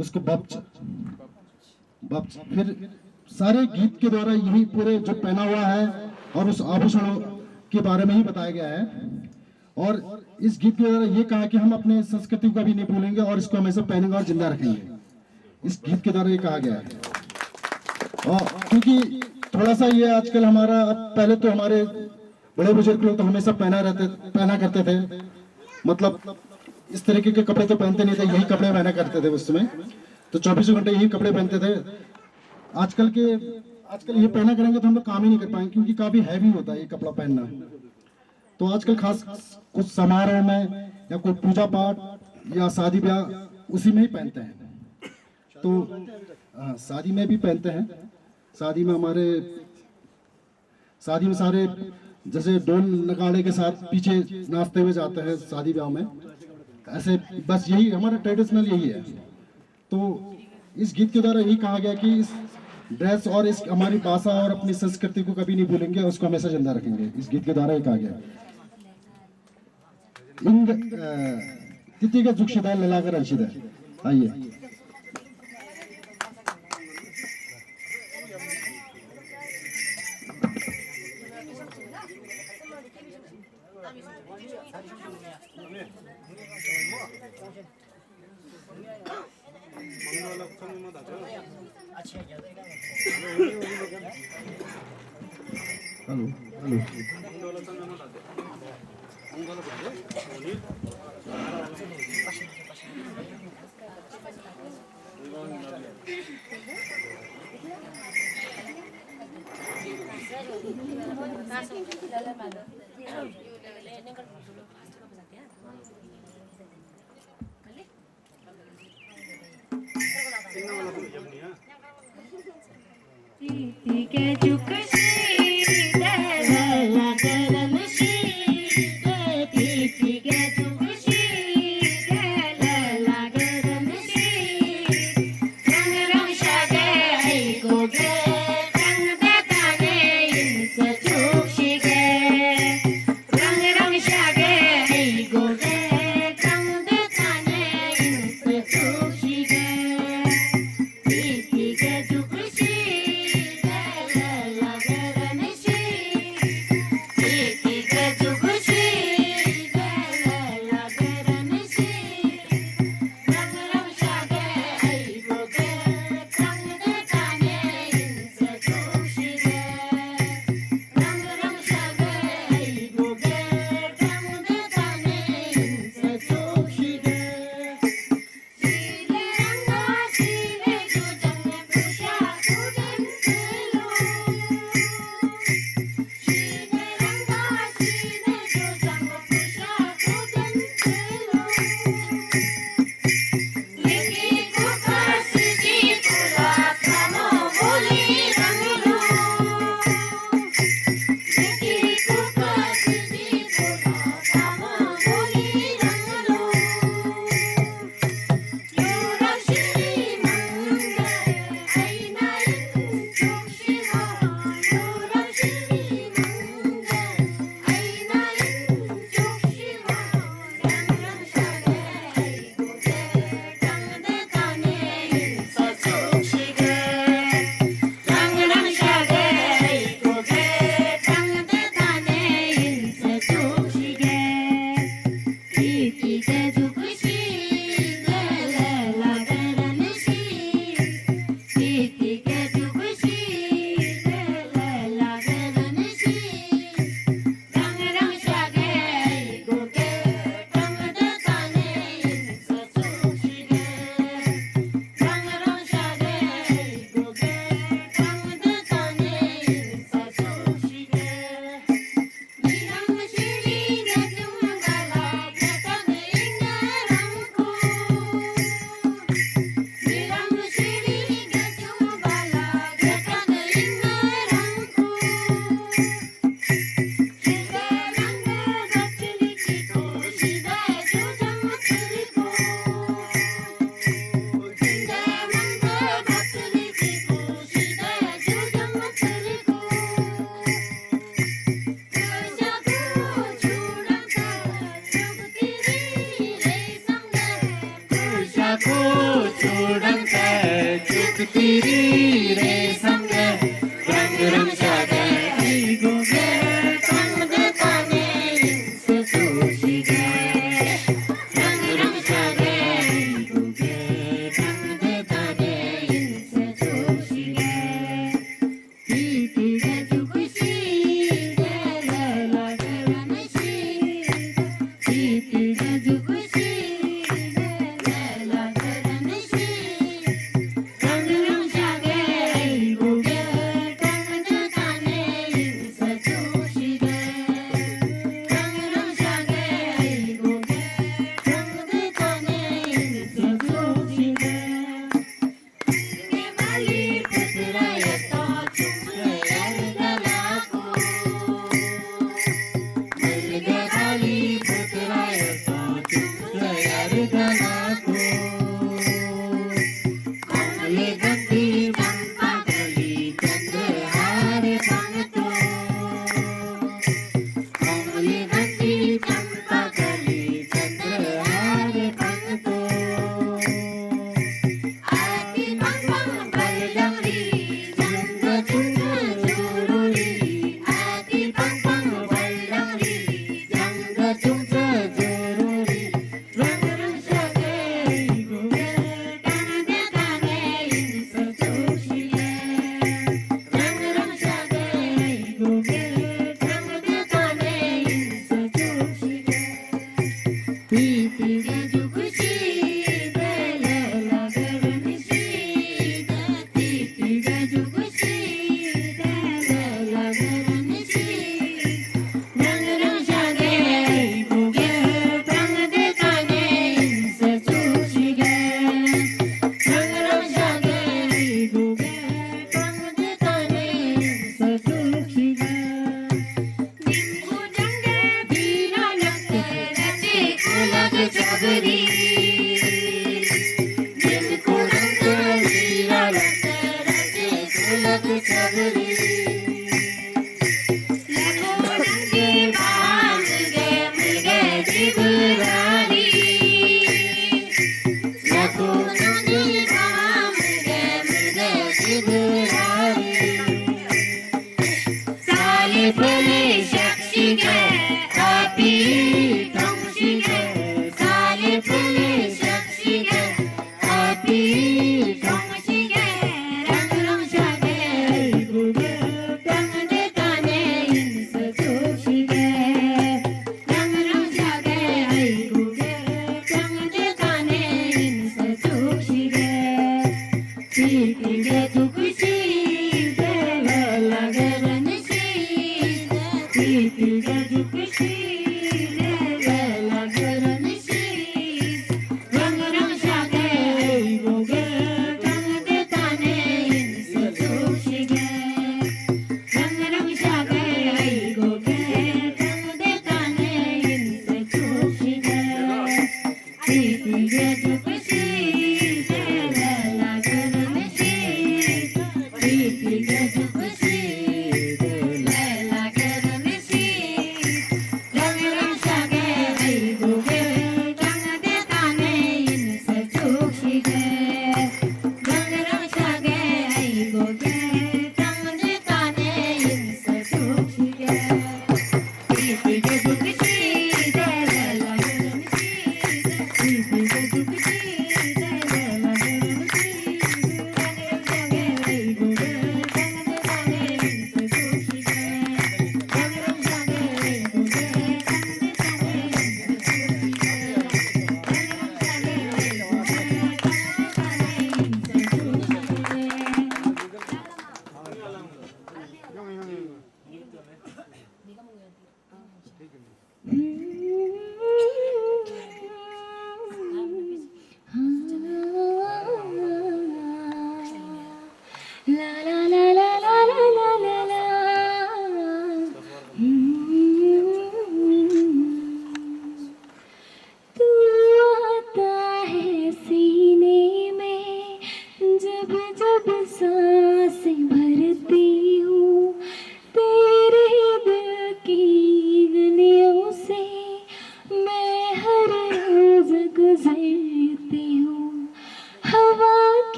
उसको बप्च बप्च। फिर सारे गीत के द्वारा यही पूरे जो पहना हुआ है और उस आभूषणों के बारे में ही बताया गया है। और इस गीत के द्वारा ये कहा कि हम अपने संस्कृति को कभी नहीं भूलेंगे और इसको हमेशा पहनेंगे और जिंदा रखेंगे। इस गीत के द्वारा ये कहा गया है। और क्योंकि थोड़ा सा ये आजकल हमारा, पहले तो हमारे बड़े बुजुर्ग लोग तो हमेशा पहना करते थे, मतलब इस तरीके के कपड़े तो पहनते नहीं थे, यही कपड़े पहना करते थे उस समय। तो 24 घंटे यही कपड़े पहनते थे। आजकल ये पहना करेंगे तो हम लोग काम ही नहीं कर पाएंगे, क्योंकि काफी हैवी होता है ये कपड़ा पहनना। तो आजकल खास कुछ समारोह में या कोई पूजा पाठ या शादी ब्याह उसी में ही पहनते हैं। तो हाँ, शादी में भी पहनते हैं। शादी में सारे जैसे ढोल नगाड़े के साथ पीछे नाचते हुए जाते हैं शादी ब्याह में, ऐसे बस यही हमारा ट्रेडिशनल यही है। तो इस गीत के द्वारा यही कहा गया कि इस ड्रेस और इस हमारी भाषा और अपनी संस्कृति को कभी नहीं भूलेंगे, उसको हमेशा जिंदा रखेंगे। इस गीत के द्वारा ये कहा गया। तिथि का जुक्षिदा ललाकर अंशिदा। आइए हेलो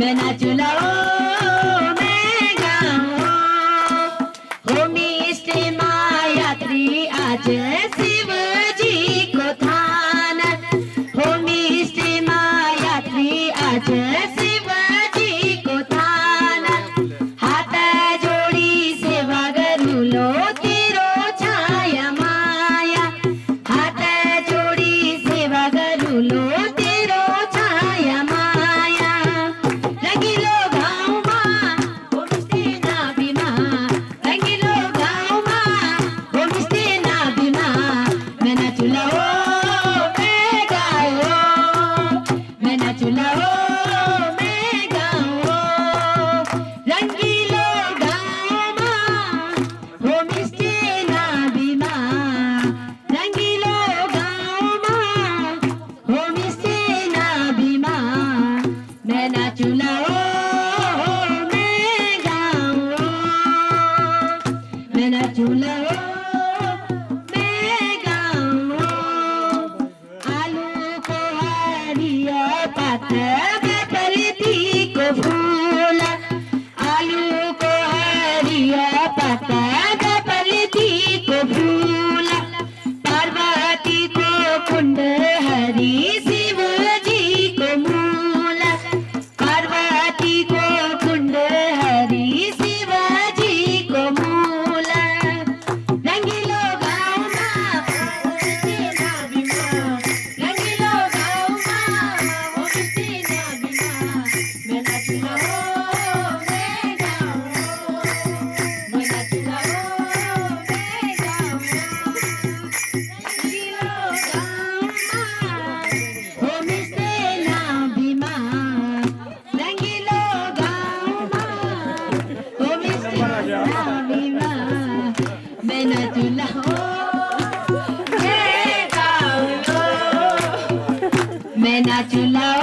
मैं नाचू लाओ मैं गाऊं होमी स्टेमा यात्री आज शिव जी को थान होमी स्टेमा यात्री आज शिव जी को थान हाथ जोड़ी सेवा गरुलो तेरो छाया माया हाथ जोड़ी सेवा गरुलो तेरो छाया माया रंगीलो गाँव माँ होमस्टे ना बीमा रंगीलो गाँव माँ होमस्टे ना बीमा मैं नाचू लाओ मैं गाओ मैं नाचू लाओ मैं गाओ रंगीलो गाँव माँ होमस्टे ना बीमा रंगीलो गाँव माँ होमस्टे ना बीमा मैं नाचू लाओ मैं गाऊं मैं नाचू लाओ मैं गाऊं आलू को हरिया पात बेपरती को फूल आलू को हरिया पात बेपरती को फूल पार्वती को कुंड हरि शिव जी को मूल पार्वती को कुंड हरि शिव जी को मूल रंगीलो गाँव माँ होमस्टे ना बीमा रंगीलो गाँव माँ होमस्टे ना बीमा मैं नाचू लाओ मैं गाऊं मैं नाचू लाओ मैं गाऊं रंगीलो गाँव माँ होमस्टे ना बीमा रंगीलो गाँव माँ होमस्टे ना बीमा मैं नाचू लाओ मैं गाऊं मैं नाचू लाओ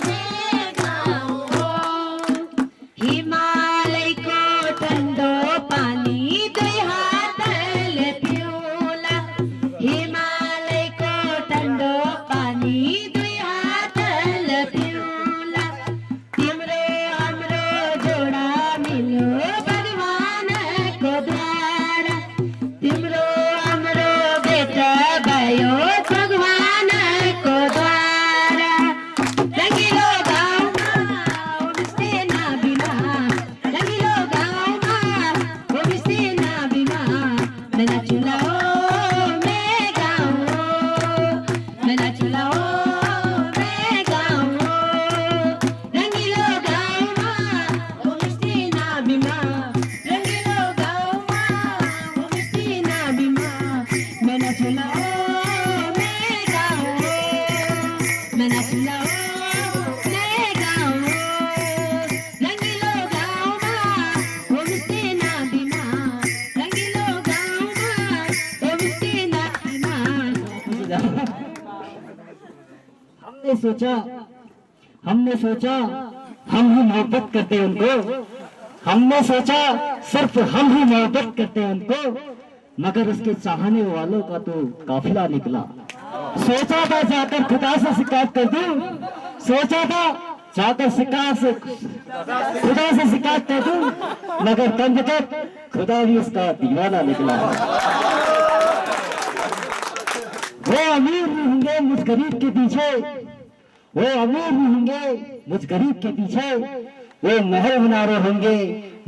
मैं गाऊं हिमालय को ठंडो पानी दुई हाथले पिउला हिमालय को ठंडो पानी दुई हाथले पिउला तिम्रो हाम्रो जोडा मिल्यो भगवान को द्वारा तिम्रो हाम्रो बेटा भयो भगवान को द्वारा रंगीलो गाउँमा होमस्टे ना बीमा रंगीलो गाउँमा होमस्टे ना बीमा मैं नाचू लाओ मैं गाऊं मैं नाचू लाओ मैं गाऊं रंगीलो गाउँमा होमस्टे ना बीमा रंगीलो गाउँमा होमस्टे ना बीमा मैं नाचू लाओ मैं गाऊं मैं नाचू लाओ मैं गाऊं रंगीलो गाउँमा होमस्टे ना बीमा रंगीलो गाउँमा होमस्टे ना बीमा हमने सोचा हम ही मोहब्बत करते उनको हमने सोचा सिर्फ हम ही मोहब्बत करते उनको मगर उसके चाहने वालों का तो काफिला निकला सोचा था जाकर खुदा से शिकायत कर दूं सोचा था जाकर खुदा से शिकायत कर दूं मगर तब तक खुदा भी उसका दीवाना निकला वो अमीर भी होंगे मुझ गरीब के पीछे वो अमीर भी होंगे मुझ गरीब के पीछे वो महल बना रहे होंगे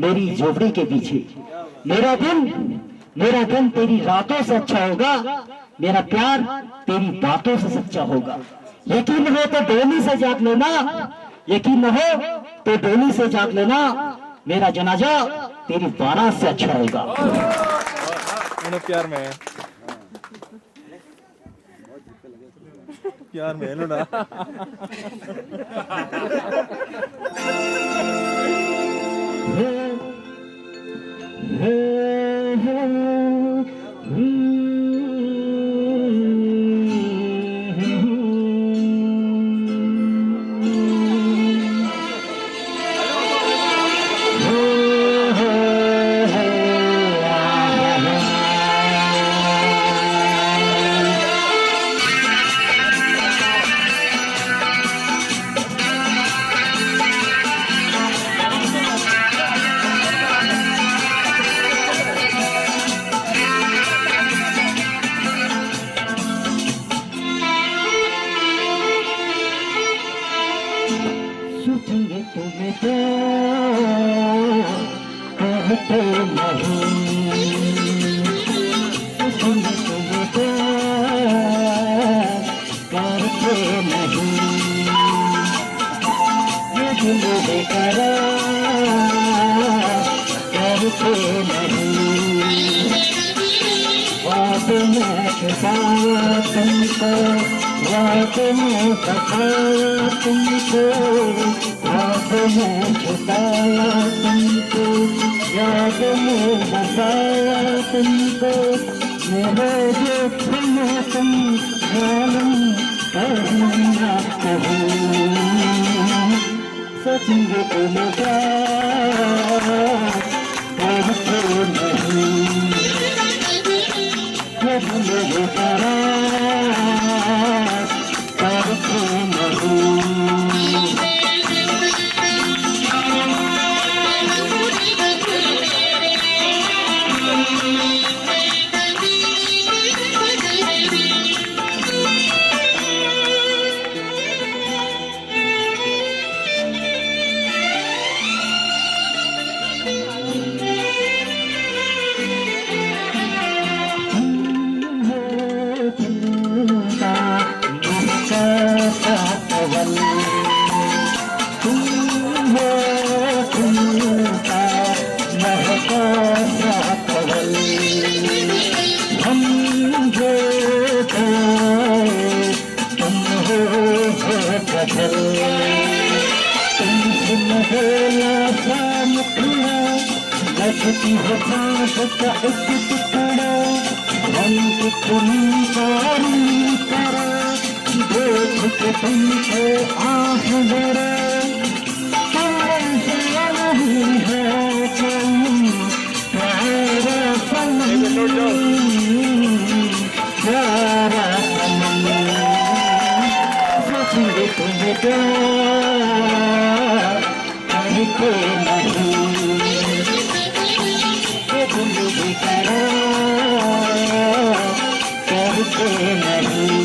मेरी झोपड़ी के पीछे मेरा दिन तेरी रातों से अच्छा होगा मेरा प्यार तेरी बातों से सच्चा होगा यकीन हो तो डोली से जाग लेना यकीन न हो तो डोली से जाग लेना मेरा जनाजा तेरी बारात से अच्छा होगा प्यार में है ना याद में छुपाया तुमको, याद में सताया तुमको, याद में छुपाया तुमको, याद में बसाया तुमको, मेरे दुख में तुम जालम कहीं ना कहीं, सोचेंगे तुम प्यार करते नहीं, ये मेरे करार करते नहीं। लगती है सांस का एक टुकड़ा, हम कितनी सारी तरह देख के तुमको आँख भरा, कैसा नहीं है कोई प्यारा सनम, प्यारा सनम, सोचेंगे तुम्हें प्यार करके नहीं, मुझे करार करके नहीं।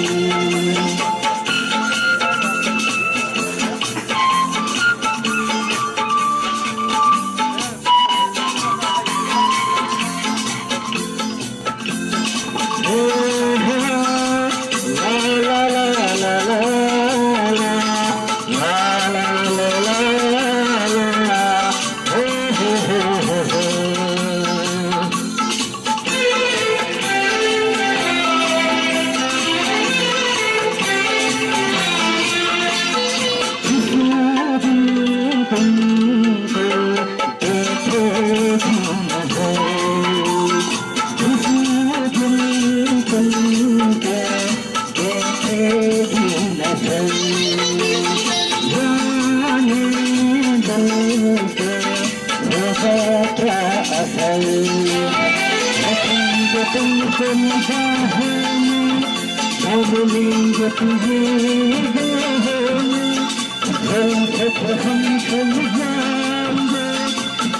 तुमको निगाहों में ढूंढेंगे तुझे बाहों में, हम चल जाएंगे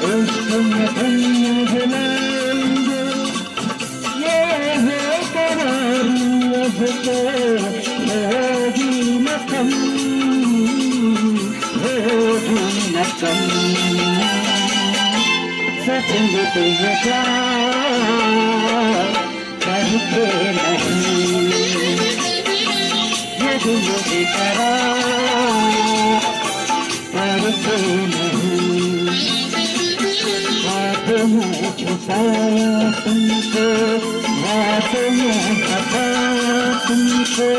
इश्क में दुनिया हिलाएंगे, ये है करारी अब तो होगी न कम, होगी न कम, सोचेंगे तुझे प्यार करके नहीं, यदि मुझे करार करके नहीं, बात में छुपाया तुमको, बात में बताया तुमको,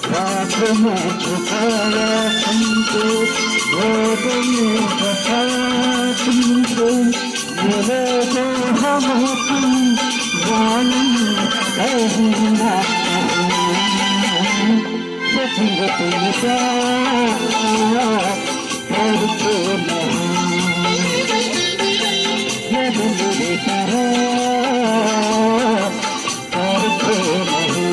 बात में छुपाया तुमको, बात में बताया तुमको, मेरे को हम तुम जालम कहीं ना कहीं, सोचेंगे तुम प्यार करके नहीं, यदि मुझे करार करके नहीं।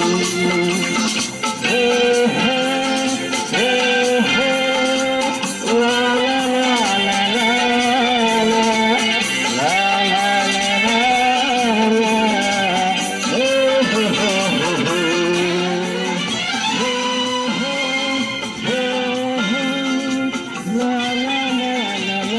la la la la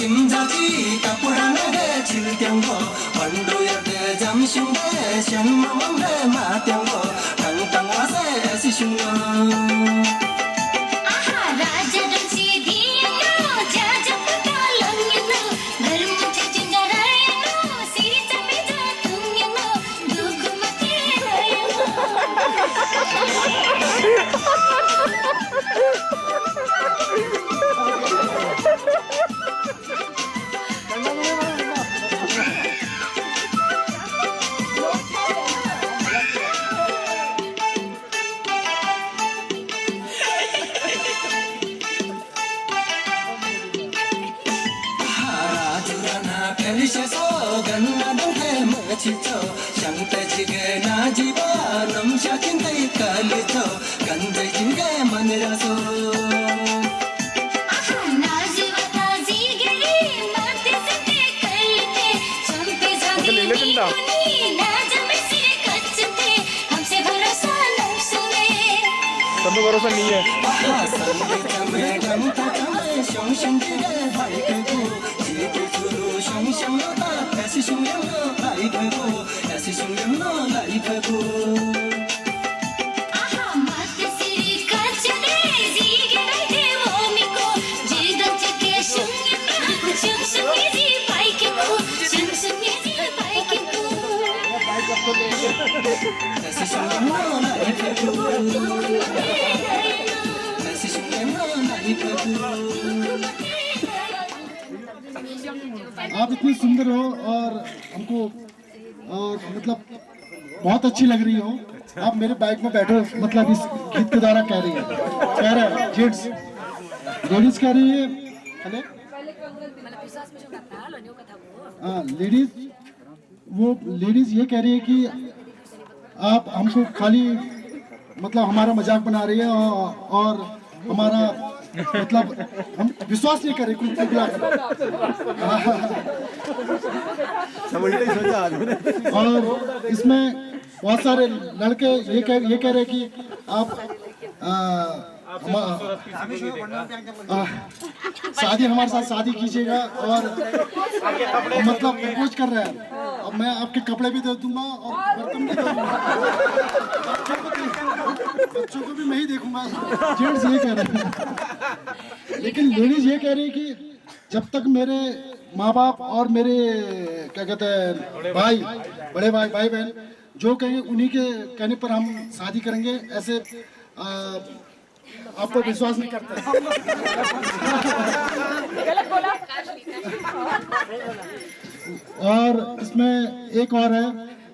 심자지 까꾸라나게 질경고 원도여대 잠신대 샹마망대 마땡고 강땅 와세 시슝요 펠리셔서 간나던 해머치죠 샹떼지게 나지바 넘샤킨데 깔리죠 간제지게 마늘어서 सबको भरोसा नहीं है आप इतनी सुंदर हो और हमको और मतलब बहुत अच्छी लग रही हो। आप मेरे बाइक में बैठो, मतलब इस गीत के द्वारा कह रही है, कह रहा है जेंट्स लेडीज कह रही है, हेलो हाँ लेडीज, वो लेडीज ये कह रही है कि आप हमको खाली मतलब हमारा मजाक बना रही है और हमारा मतलब हम विश्वास नहीं करें कुछ पिघला कर। और इसमें बहुत सारे लड़के ये कह रहे कि आप शादी हमारे साथ शादी कीजिएगा और मतलब प्रपोज कर रहे हैं। अब मैं आपके कपड़े भी दे दूंगा और बर्तन भी दे दूंगा, बच्चों को भी मैं ही देखूंगा। जेंट्स ये कह रहे हैं, लेकिन लेडीज ये कह रही है कि जब तक मेरे माँ बाप और मेरे क्या कहते हैं भाई, बड़े भाई बहन जो कहेंगे उन्हीं के कहने पर हम शादी करेंगे। ऐसे आपको विश्वास नहीं करते। और इसमें एक और है,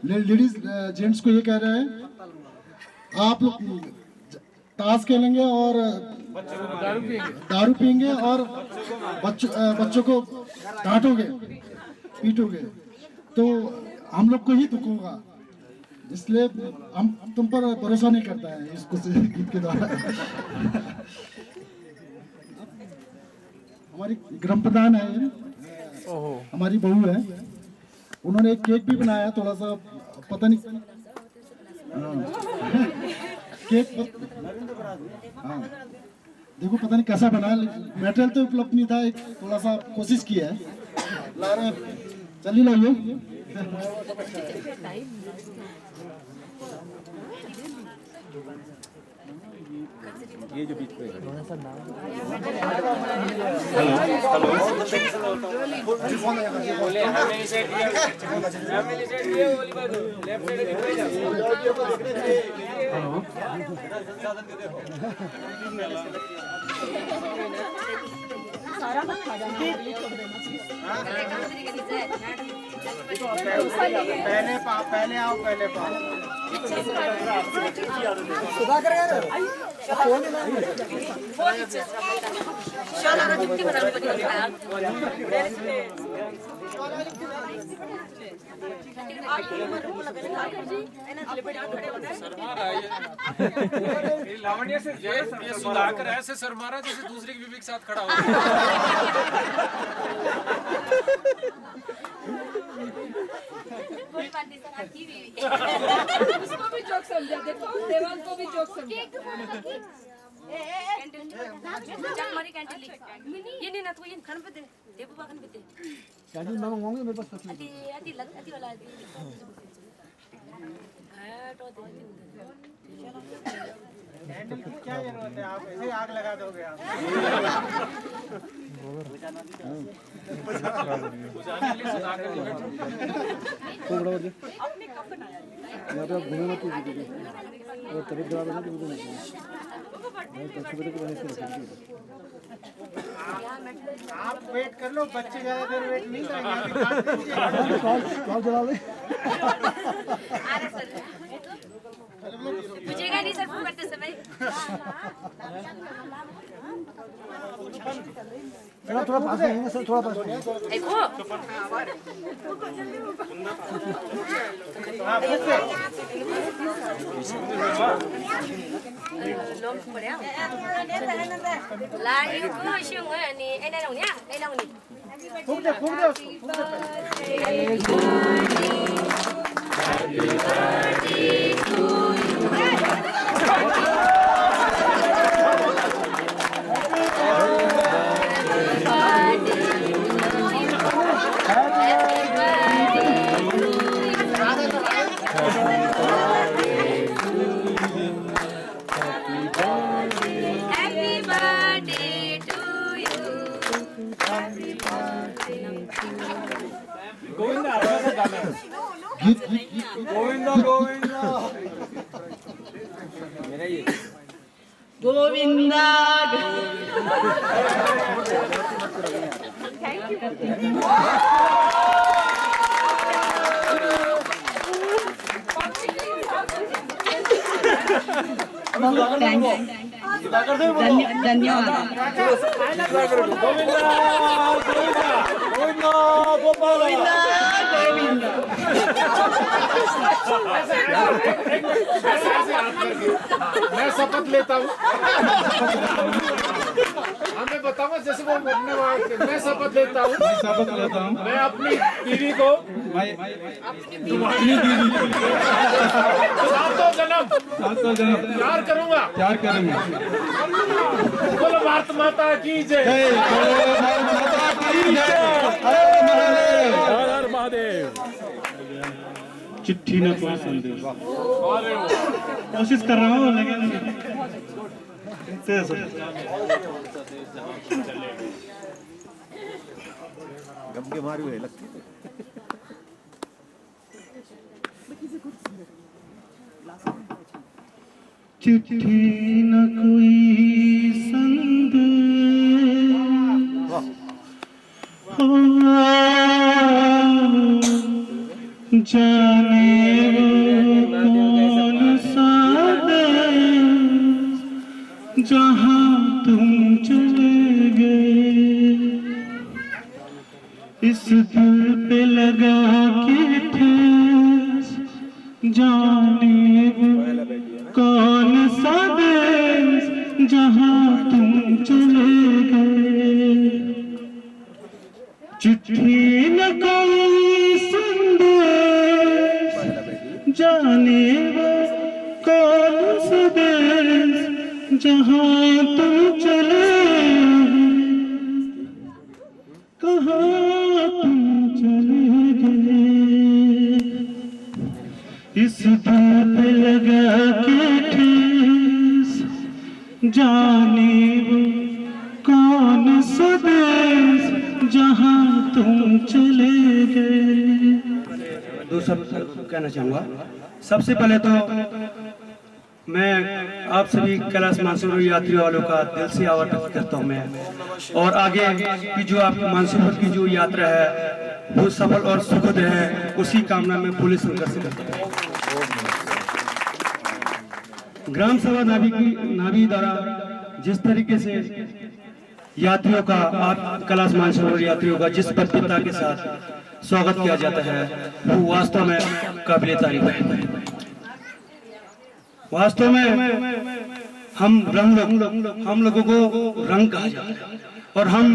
लेडीज जेंट्स को ये कह रहे हैं आप लोग ताश खेलेंगे और दारू पियेंगे और बच्चों को डांटोगे पीटोगे तो हम लोग को ही दुख होगा, इसलिए हम तुम पर भरोसा नहीं करता है इसको गीत के द्वारा। हमारी ग्राम प्रधान है, हमारी बहू है, उन्होंने एक केक भी बनाया, थोड़ा सा पता नहीं केक हाँ देखो पता नहीं कैसा बना, मटेरियल तो उपलब्ध नहीं था, एक थोड़ा सा कोशिश किया है, ला रहे चलिए लाइए। ये जो बीच में पहले आओ पहले लावण्य से ये सुधाकर ऐसे सर मारा जैसे दूसरे की बीवी के साथ खड़ा हो। उसको भी जोक समझा, देखो देवान को भी जोक समझा। ये ini na tuin kan pete. Dia bukan kan pete. Jadi memang ngomongnya bebas tapi. Ati wala ati. तो क्या जरूरत है आप ऐसे आग लगा दोगे आप आप वेट कर लो बच्चे ज्यादा देर वेट नहीं करेंगे बुझेगा नहीं सर फोन करते समय थोड़ा पास में सर थोड़ा पास में देखो लोग पड़े लागी को Shunga ni ai đây đâu nhá đây đâu nhỉ फूक दे उसको गोविंदा गोविंदा गोविंदा धन्यवाद मैं शपथ लेता हूँ हमें बताऊंगा जैसे वो बोलने वाले मैं शपथ लेता हूँ मैं अपनी बीवी को सातों जन्म प्यार करूंगा बोलो भारत माता की जय हर महादेव चिट्ठी न कोई संदेश कोशिश कर रहा हूँ लेकिन गमके मारी हुए लगती चिट्ठी न कोई संदेश जाने वो कौन सा देश जहाँ तुम चले गए इस दिल पे लगा के ठेस जाने वो कौन सा देश जहाँ तुम चले गए चिट्ठी न कोई संदेश जाने वो कौन सा देश जहाँ तुम चले कहाँ तुम चले गए इस दिल पे लगा के ठेस जाने वो कौन सा देश जहाँ तुम चले गए। दो शब्द कहना चाहूँगा। सबसे पहले तो मैं आप सभी कैलाश मानसरोवर यात्रियों वालों का दिल से आभार व्यक्त करता हूँ मैं और आगे की जो आपकी मानसरोवर की जो यात्रा है वो सफल और सुखद है उसी कामना में पुलिस संघर्ष करता हूँ। ग्राम सभा नाभी द्वारा जिस तरीके से यात्रियों का आप कैलाश मानसरोवर यात्रियों का जिस भव्यता के साथ स्वागत किया जाता है वो वास्तव में काबिले तारीफ है। वास्तव में हम लोगों को रंग कहा जाता है और हम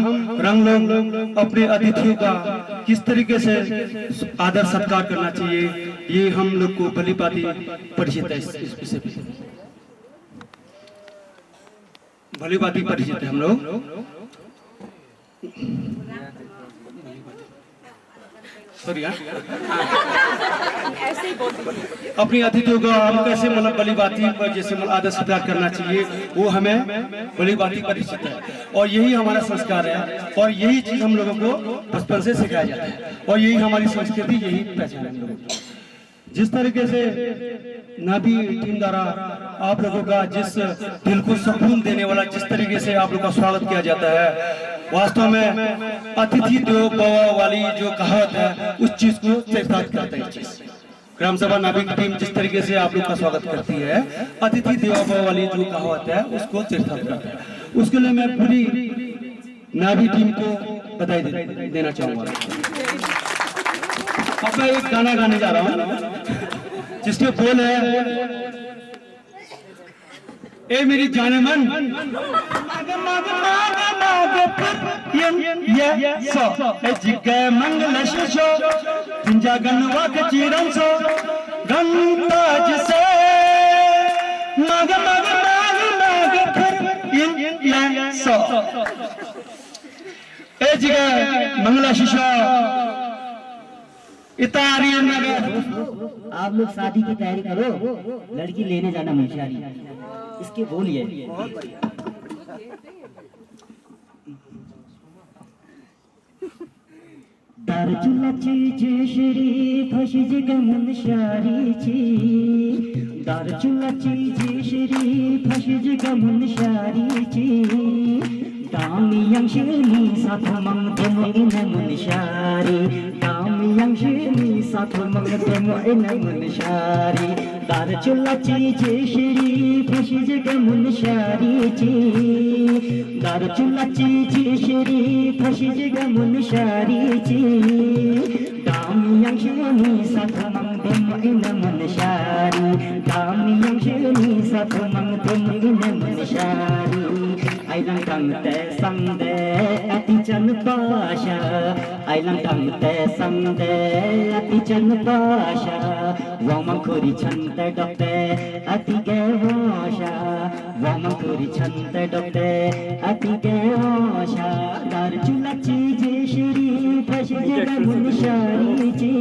रंग लोग अपने अतिथियों का किस तरीके से आदर सत्कार करना चाहिए ये हम लोग को भली भांति परिचित है। इस विषय पे भली भांति परिचित है हम लोग। सॉरी अपनी अतिथियों को हम कैसे मतलब बड़ी बाती पर जैसे मतलब आदर सत्कार करना चाहिए, वो हमें बड़ी बाती पर सिखाता है। और यही हमारा संस्कार है और यही चीज हम लोगों को बचपन से सिखाया जाता है और यही हमारी संस्कृति, यही पहचान है हम लोगों की। जिस तरीके से नाभी टीम द्वारा आप लोगों का जिस दिल को सुकून देने वाला जिस तरीके से आप लोग का स्वागत किया जाता है, वास्तव में अतिथि देवो भव वाली जो कहावत है उस चीज को चरितार्थ करता है। चीज ग्राम सभा नाभिक टीम जिस तरीके से आप लोग का स्वागत करती है, अतिथि देवो भव वाली जो कहावत है उसको चरितार्थ करता है। उसके लिए मैं पूरी नाभिक टीम को बधाई देना चाहूंगा। अब मैं एक गाना गाने जा रहा हूँ जिसके बोल है, ए मेरी जाने मन जिगे मंगल शिशो जिंजा गनवा कचीरन सो गंताज से मग मग मग मग फिर सो ए जिगे मंगल शिशो इतारियन नगर। आप लोग शादी की तैयारी करो, लड़की लेने जाना मुंशियारी। इसके बोलिए दारचुलाची जेशरी फशिज गमन शारीची, दारचुलाची जेशरी फशिज गमन शारीची, दामियं शेनी साथमं देमो इन मुनशारी, दामियं शेनी साथमं देमो इन मुनशारी, दारचुलाची जेशरी फशिज गमन शारीची, दारचुलाची जेशरी फशिज गमन शारीची, दामियं शेनी साथमं देमो इन मुनशारी, दामियं शेनी साथमं देमो इन मुनशारी, ailang tang te sang de ati chan pasha, ailang tang te sang de ati chan pasha, wamang khuri chan te dok te ati ge washa, wamang khuri chan te dok te ati ge washa, dar chulachi je shri phashi jaga munshari ji,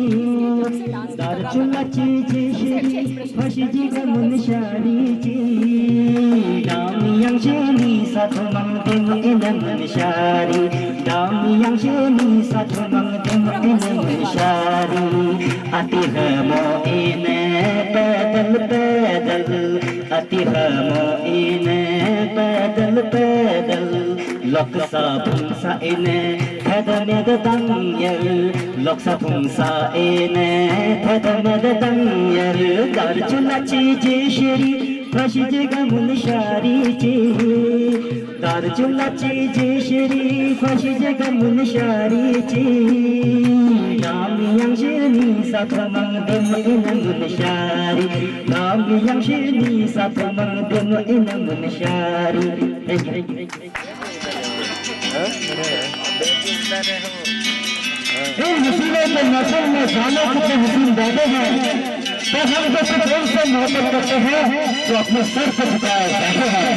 dar chulachi je shri phashi jaga munshari ji, damiyang sheni sathumang demo ina munshari, damiyang sheni sathumang demo ina munshari, ati hamo ine pedal pedal, ati hamo ine pedal pedal, loksa phungsa ine thadane dangyer, loksa phungsa ine thadane dangyer, dar chulachi je shri फशी जगह मुनशारी जी, दार चुलाची जी श्री फशी जगह मुनशारी जी, दामियं शेनी साथमं देमो इन मुनशारी, दामियं शेनी साथमं देमो इन मुनशारी। इन हसीनों के नस्ल में जानो कितने हसीन दादे हैं, तो हम जो सिर्फ से मोहब्बत करते हैं जो अपने सर पर झुकाए बैठे हैं।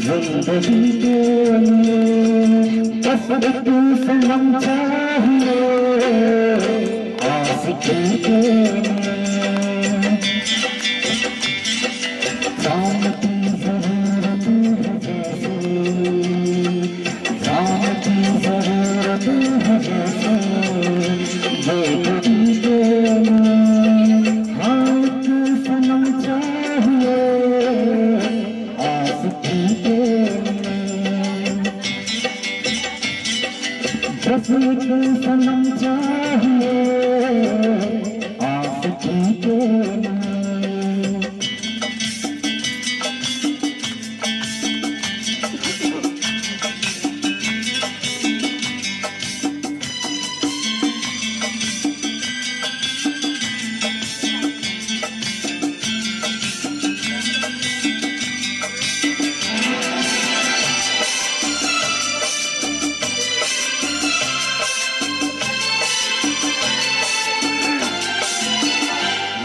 जिंदगी के बस एक सनम चाहिए आशिकी के जान की जरूरत है जैसे, जान की जरूरत है जैसे, ये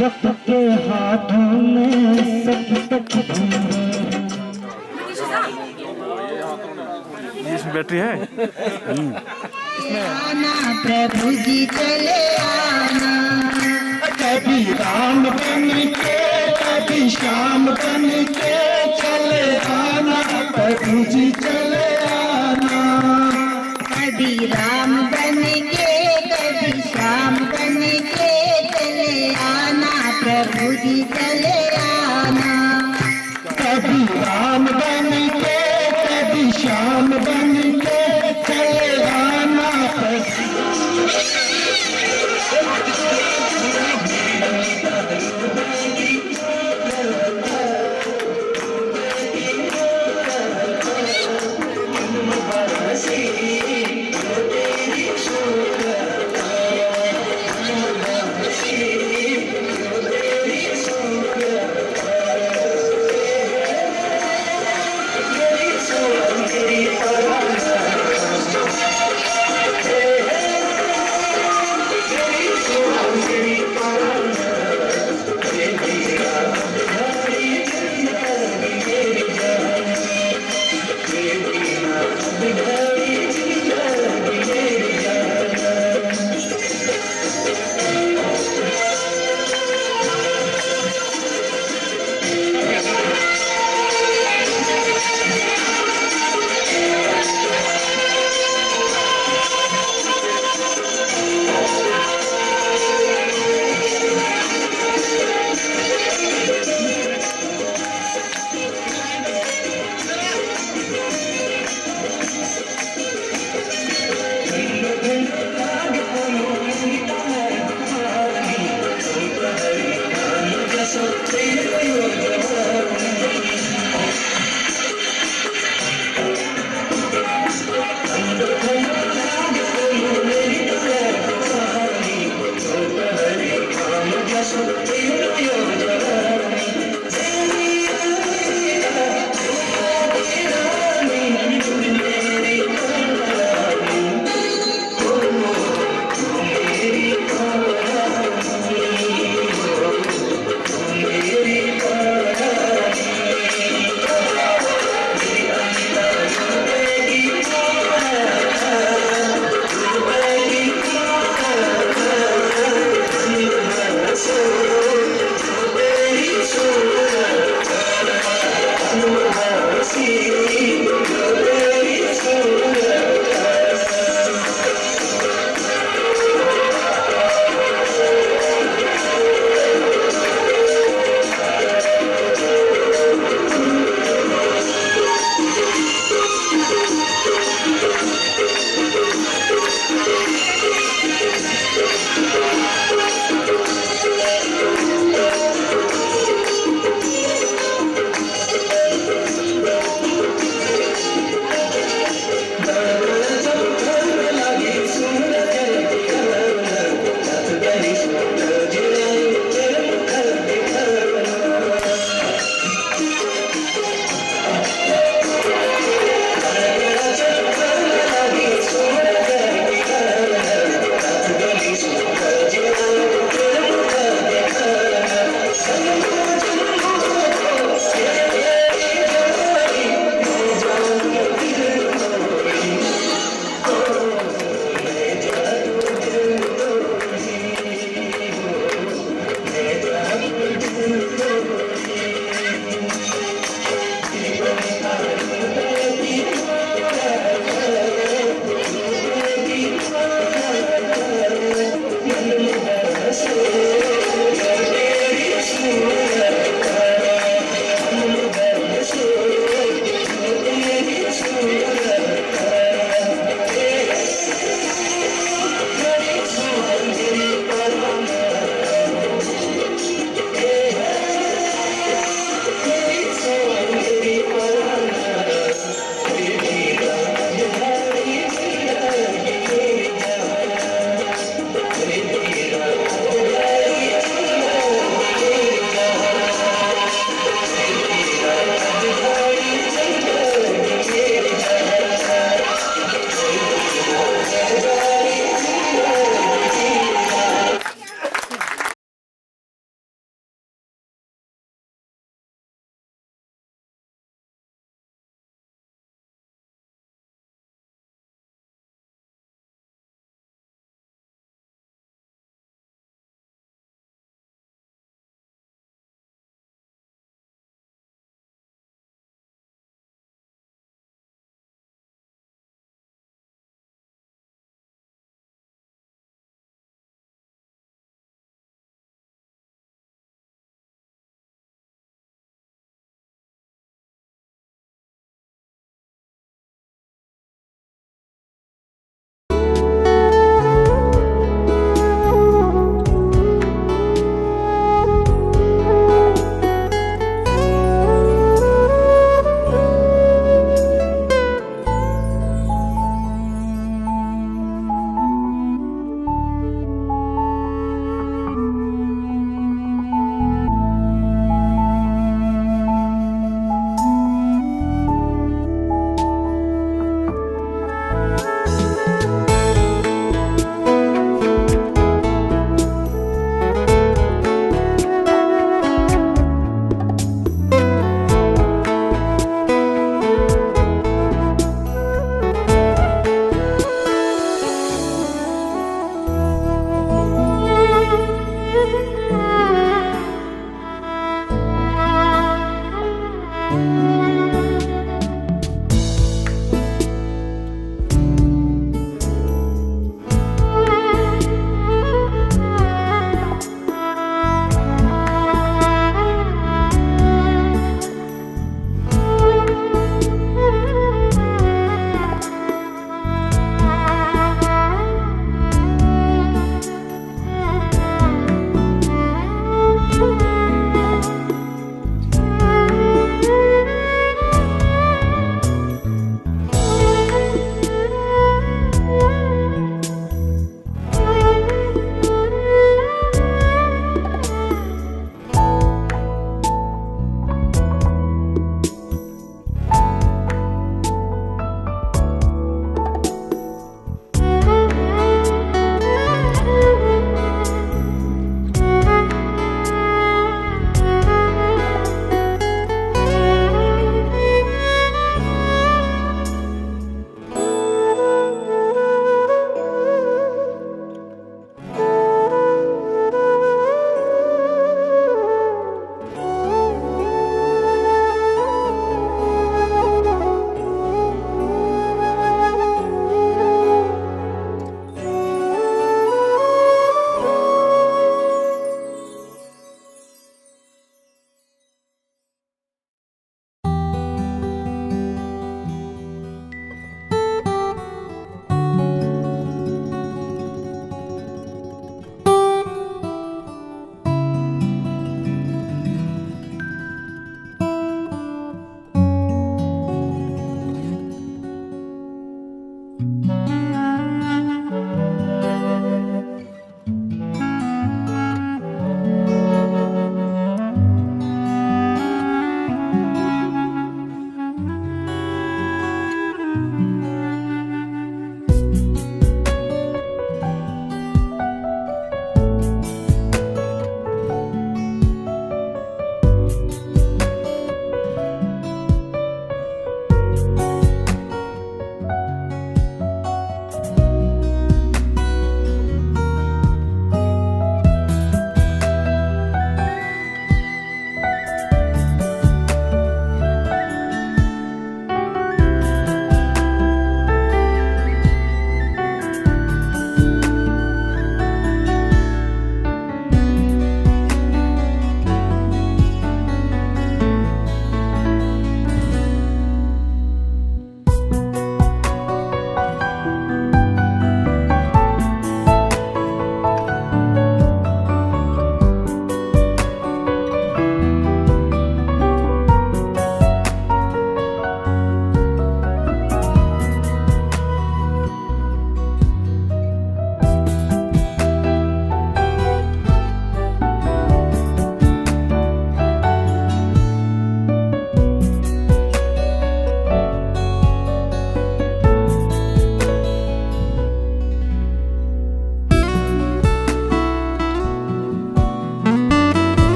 वक्त के हाथों में सखी तकदीरें। इसमें बैटरी है। आना प्रभु जी चले आना, कभी राम बन के कभी श्याम बन के चले आना, प्रभु जी चले आना। कभी राम